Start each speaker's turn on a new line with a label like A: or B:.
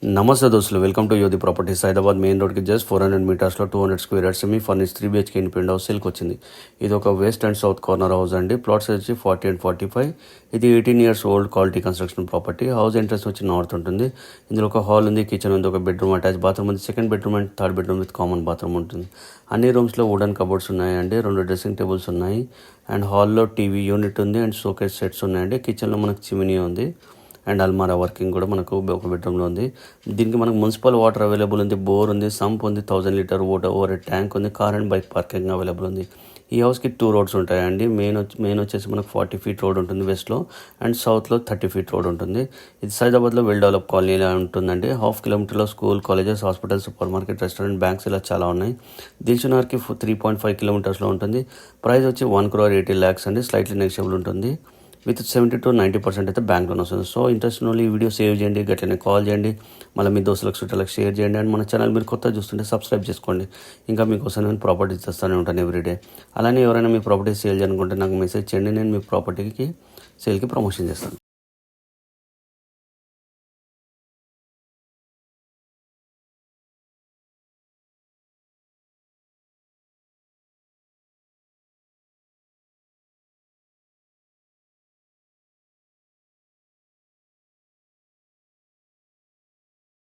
A: నమస్తే దోస్తులు, welcome to Yodhi properties. Hyderabad main రోడ్కి జస్ట్ 400 మీటర్స్లో 200 square yards semi furnish 3 BHK independent house సేల్కి వచ్చింది. ఇది ఒక west and south corner house అండి. ప్లాట్స్ వచ్చి 40 and 45. ఇది 18 years old quality construction property. House entrance వచ్చి నార్త్ ఉంటుంది. ఇందులో ఒక హాల్ ఉంది, కిచెన్ ఉంది, ఒక బెడ్రూమ్ అటాచ్ బాత్రూమ్ ఉంది, second bedroom and third bedroom with common bathroom ఉంటుంది. అన్ని రూమ్స్లో వుడెన్ కబోర్డ్స్ ఉన్నాయండి, 2 డ్రెస్సింగ్ టేబుల్స్ ఉన్నాయి అండ్ హాల్లో టీవీ యూనిట్ ఉంది అండ్ షోకేస్ సెట్స్ ఉన్నాయండి. కిచెన్లో మనకు చిమినీ ఉంది అండ్ అల్మారా వర్కింగ్ కూడా మనకు ఒక బెడ్రూమ్లో ఉంది. దీనికి మనకు మున్సిపల్ వాటర్ అవైలబుల్ ఉంది, బోర్ ఉంది, సంప్ ఉంది, 1000 లీటర్ ఓవర్ ట్యాంక్ ఉంది, car and bike parking available ఉంది. ఈ హౌస్కి 2 roads ఉంటాయండి. మెయిన్ వచ్చేసి మనకు 40 feet రోడ్ ఉంటుంది వెస్ట్లో అండ్ సౌత్లో 30 feet రోడ్ ఉంటుంది. ఇది సైదాబాద్లో వెల్ డెవలప్ కాలనీలా ఉంటుందండి. 1/2 kilometerలో school, colleges, hospital, supermarket, restaurant, banks ఇలా చాలా ఉన్నాయి. దిల్సుఖ్నగర్కి 3.5 kilometers ఉంటుంది. ప్రైస్ వచ్చి 1.80 crore అండి. స్లైట్లీ నెగిషియబుల్ ఉంటుంది. విత్ 70 to 90% అయితే బ్యాంక్ లోన్ వస్తుంది. సో ఇంట్రెస్ట్ ఉన్న ఈ వీడియో సేవ్ చేయండి, గట్లనే కాల్ చేయండి, మళ్ళీ మీ దోస్తులకు చుట్టాలకు షేర్ చేయండి అండ్ మన ఛానల్ మీరు కొత్తగా చూస్తుంటే సబ్స్క్రైబ్ చేసుకోండి. ఇంకా మీకోసం నేను ప్రాపర్టీస్ తెస్తూనే ఉంటాను ఎవ్రీడే. అలానే ఎవరైనా మీ ప్రాపర్టీ సేల్ చేయాలనుకుంటే నాకు మెసేజ్ చేయండి, నేను మీ ప్రాపర్టీకి సేల్కి ప్రమోషన్ చేస్తాను.